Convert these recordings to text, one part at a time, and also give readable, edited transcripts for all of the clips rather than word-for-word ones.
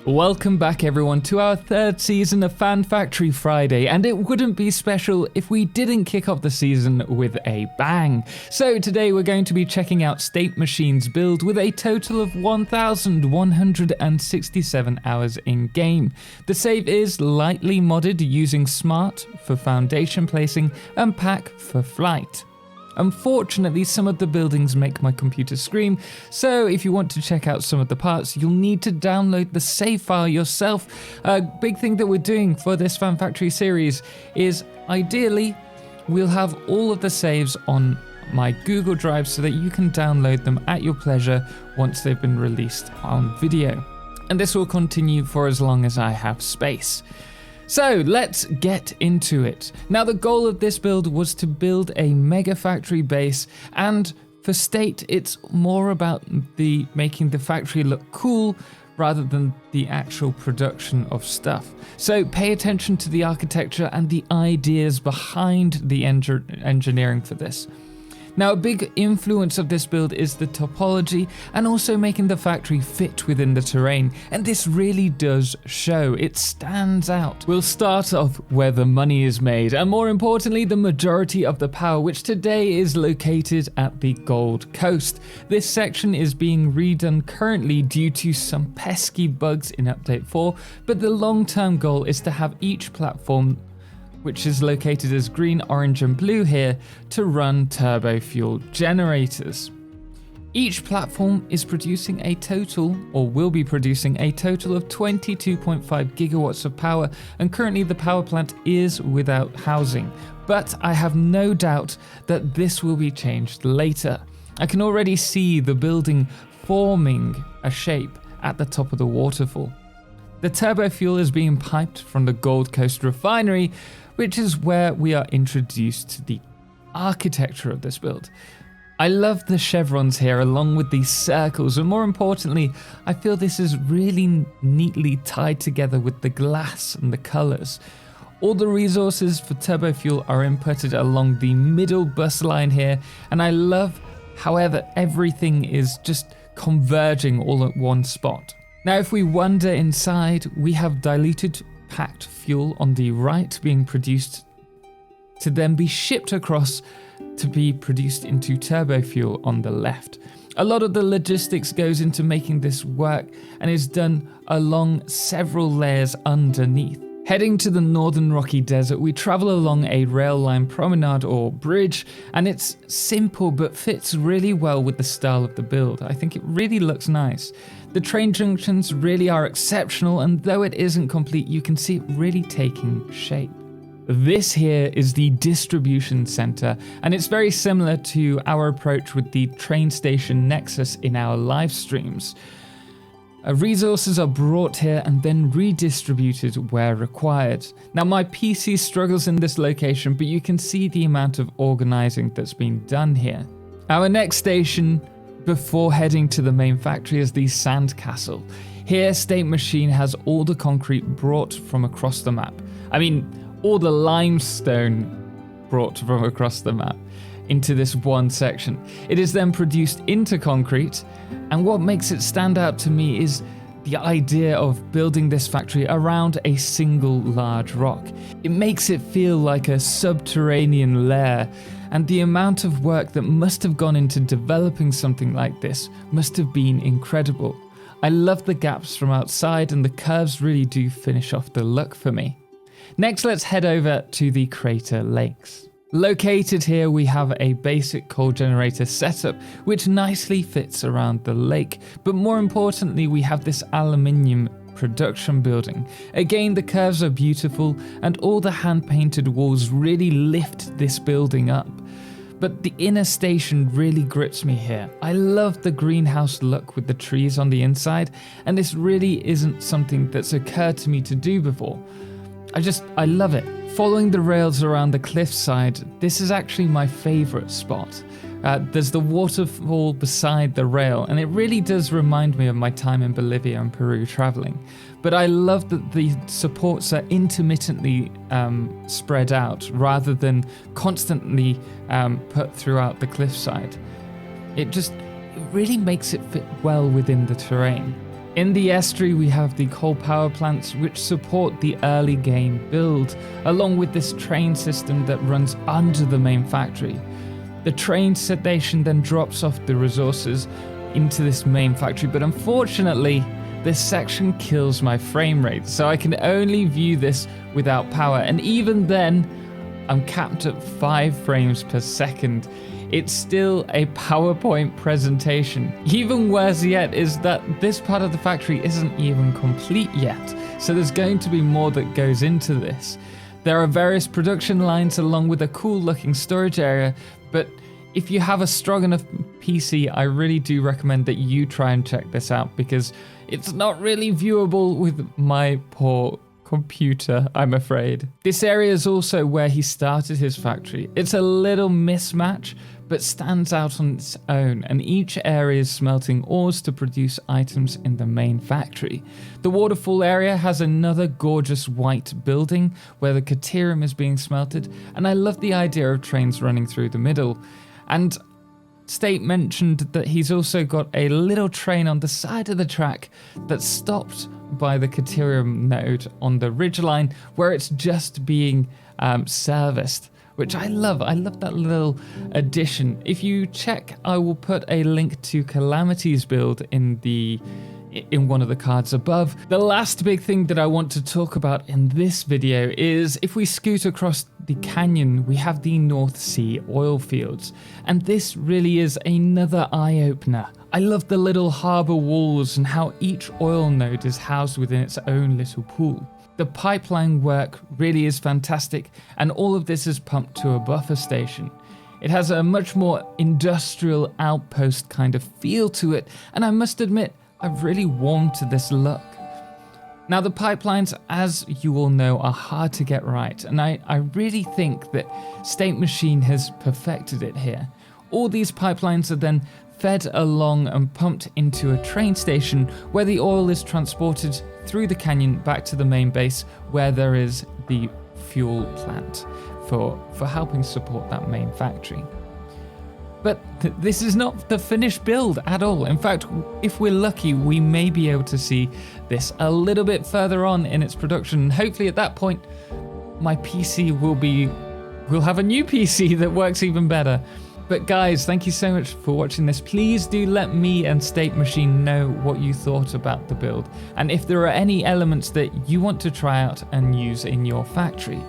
Welcome back everyone to our third season of Fan Factory Friday, and it wouldn't be special if we didn't kick off the season with a bang. So today we're going to be checking out State Machine's build with a total of 1,167 hours in game. The save is lightly modded using Smart for foundation placing and Pack for flight. Unfortunately, some of the buildings make my computer scream, so if you want to check out some of the parts, you'll need to download the save file yourself. A big thing that we're doing for this Fan Factory series is, ideally, we'll have all of the saves on my Google Drive so that you can download them at your pleasure once they've been released on video. And this will continue for as long as I have space. So let's get into it. Now the goal of this build was to build a mega factory base, and for State it's more about making the factory look cool rather than the actual production of stuff. So pay attention to the architecture and the ideas behind the engineering for this. Now, a big influence of this build is the topology and also making the factory fit within the terrain, and this really does show. It stands out. We'll start off where the money is made, and more importantly, the majority of the power, which today is located at the Gold Coast. This section is being redone currently due to some pesky bugs in Update 4, but the long-term goal is to have each platform, which is located as green, orange and blue here, to run turbo fuel generators. Each platform is producing a total, or will be producing a total of 22.5 gigawatts of power, and currently the power plant is without housing, but I have no doubt that this will be changed later. I can already see the building forming a shape at the top of the waterfall. The turbo fuel is being piped from the Gold Coast refinery, which is where we are introduced to the architecture of this build. I love the chevrons here along with these circles, and more importantly, I feel this is really neatly tied together with the glass and the colors. All the resources for turbo fuel are inputted along the middle bus line here, and I love however everything is just converging all at one spot. Now, if we wander inside, we have diluted packed fuel on the right being produced to then be shipped across to be produced into turbo fuel on the left. A lot of the logistics goes into making this work and is done along several layers underneath. Heading to the Northern Rocky Desert, we travel along a rail line promenade or bridge, and it's simple but fits really well with the style of the build. I think it really looks nice. The train junctions really are exceptional, and though it isn't complete, you can see it really taking shape. This here is the distribution center, and it's very similar to our approach with the train station Nexus in our live streams. Resources are brought here and then redistributed where required. Now, my PC struggles in this location, but you can see the amount of organizing that's been done here. Our next station before heading to the main factory is the Sand Castle. Here, State Machine has all the concrete brought from across the map. I mean, all the limestone brought from across the map into this one section. It is then produced into concrete, and what makes it stand out to me is the idea of building this factory around a single large rock. It makes it feel like a subterranean lair, and the amount of work that must have gone into developing something like this must have been incredible. I love the gaps from outside, and the curves really do finish off the look for me. Next, let's head over to the Crater Lakes. Located here, we have a basic coal generator setup, which nicely fits around the lake. But more importantly, we have this aluminium production building. Again, the curves are beautiful, and all the hand-painted walls really lift this building up. But the inner station really grips me here. I love the greenhouse look with the trees on the inside, and this really isn't something that's occurred to me to do before. I love it. Following the rails around the cliffside, this is actually my favorite spot. There's the waterfall beside the rail, and it really does remind me of my time in Bolivia and Peru traveling. But I love that the supports are intermittently spread out rather than constantly put throughout the cliffside. It really makes it fit well within the terrain. In the estuary, we have the coal power plants which support the early game build, along with this train system that runs under the main factory. The train station then drops off the resources into this main factory, but unfortunately, this section kills my frame rate, so I can only view this without power, and even then, I'm capped at 5 frames per second. It's still a PowerPoint presentation. Even worse yet is that this part of the factory isn't even complete yet, so there's going to be more that goes into this. There are various production lines along with a cool looking storage area, but if you have a strong enough PC, I really do recommend that you try and check this out because it's not really viewable with my poor computer, I'm afraid. This area is also where he started his factory. It's a little mismatch, but stands out on its own, and each area is smelting ores to produce items in the main factory. The waterfall area has another gorgeous white building where the Caterium is being smelted, and I love the idea of trains running through the middle. And State mentioned that he's also got a little train on the side of the track that's stopped by the Caterium node on the ridgeline where it's just being serviced, which I love. I love that little addition. If you check, I will put a link to Calamity's build in one of the cards above. The last big thing that I want to talk about in this video is if we scoot across the canyon, we have the North Sea oil fields, and this really is another eye-opener. I love the little harbour walls and how each oil node is housed within its own little pool. The pipeline work really is fantastic, and all of this is pumped to a buffer station. It has a much more industrial outpost kind of feel to it, and I must admit, I've really warmed to this look. Now the pipelines, as you all know, are hard to get right, and I really think that State Machine has perfected it here. All these pipelines are then fed along and pumped into a train station where the oil is transported through the canyon back to the main base where there is the fuel plant for helping support that main factory. But this is not the finished build at all. In fact, if we're lucky, we may be able to see this a little bit further on in its production. Hopefully at that point, my PC will have a new PC that works even better. But guys, thank you so much for watching this. Please do let me and State Machine know what you thought about the build, and if there are any elements that you want to try out and use in your factory.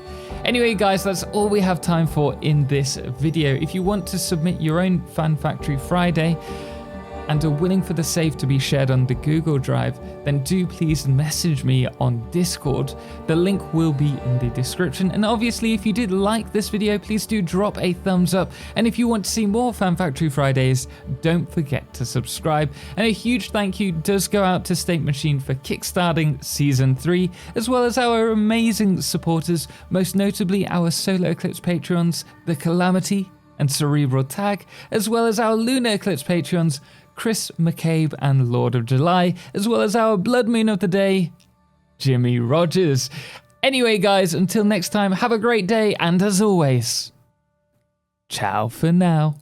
Anyway guys, that's all we have time for in this video. If you want to submit your own Fan Factory Friday and are willing for the save to be shared on the Google Drive, then do please message me on Discord. The link will be in the description. And obviously, if you did like this video, please do drop a thumbs up. And if you want to see more Fan Factory Fridays, don't forget to subscribe. And a huge thank you does go out to State Machine for kickstarting Season 3, as well as our amazing supporters, most notably our Solar Eclipse Patreons, The Calamity and Cerebral Tag, as well as our Lunar Eclipse Patreons, Chris McCabe and Lord of July, as well as our Blood Moon of the Day, Jimmy Rogers. Anyway guys, until next time, have a great day, and as always, ciao for now.